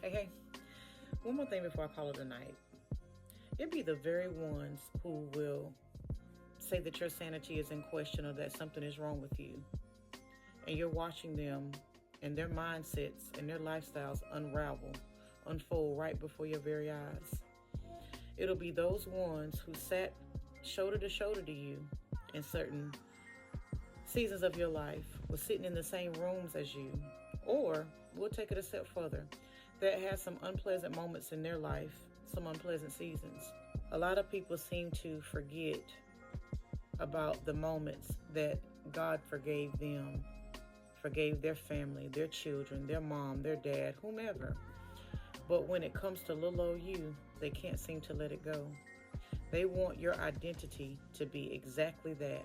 Hey, one more thing before I call it a night. It'd be the very ones who will say that your sanity is in question or that something is wrong with you. And you're watching them and their mindsets and their lifestyles unfold right before your very eyes. It'll be those ones who sat shoulder to shoulder to you in certain seasons of your life, was sitting in the same rooms as you, or we'll take it a step further, that had some unpleasant moments in their life, some unpleasant seasons. A lot of people seem to forget about the moments that God forgave them, forgave their family, their children, their mom, their dad, whomever. But when it comes to little old you, they can't seem to let it go. They want your identity to be exactly that,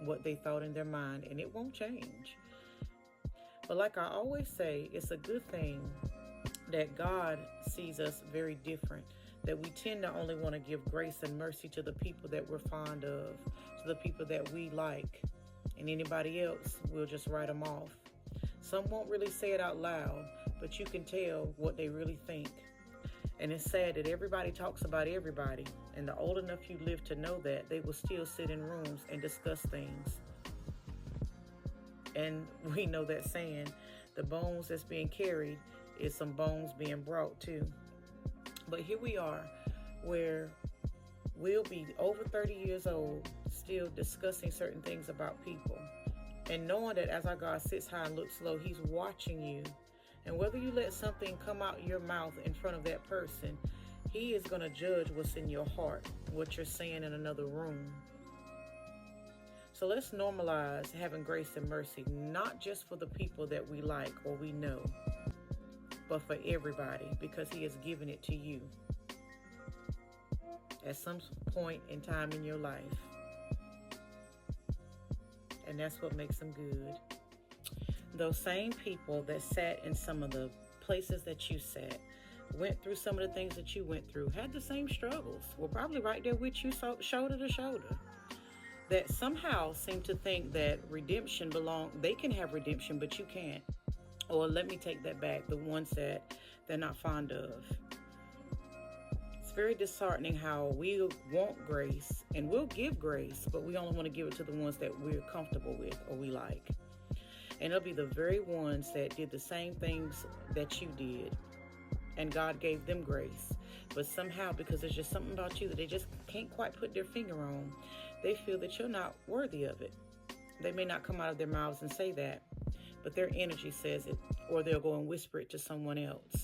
what they thought in their mind, and it won't change. But like I always say, it's a good thing that God sees us very different, that we tend to only want to give grace and mercy to the people that we're fond of, to the people that we like, and anybody else, we'll just write them off. Some won't really say it out loud, but you can tell what they really think. And it's sad that everybody talks about everybody, and the old enough you live to know that, they will still sit in rooms and discuss things. And we know that saying, the bones that's being carried is some bones being brought too. But here we are, where we'll be over 30 years old, still discussing certain things about people. And knowing that as our God sits high and looks low, He's watching you. And whether you let something come out your mouth in front of that person, He is going to judge what's in your heart, what you're saying in another room. So let's normalize having grace and mercy, not just for the people that we like or we know, but for everybody, because He has given it to you at some point in time in your life. And that's what makes them good. Those same people that sat in some of the places that you sat, went through some of the things that you went through, had the same struggles, were probably right there with you, shoulder to shoulder, that somehow seem to think that they can have redemption, but you can't. Or let me take that back, the ones that they're not fond of. It's very disheartening how we want grace and we'll give grace, but we only want to give it to the ones that we're comfortable with or we like. And it'll be the very ones that did the same things that you did, and God gave them grace. But somehow, because there's just something about you that they just can't quite put their finger on, they feel that you're not worthy of it. They may not come out of their mouths and say that, but their energy says it, or they'll go and whisper it to someone else.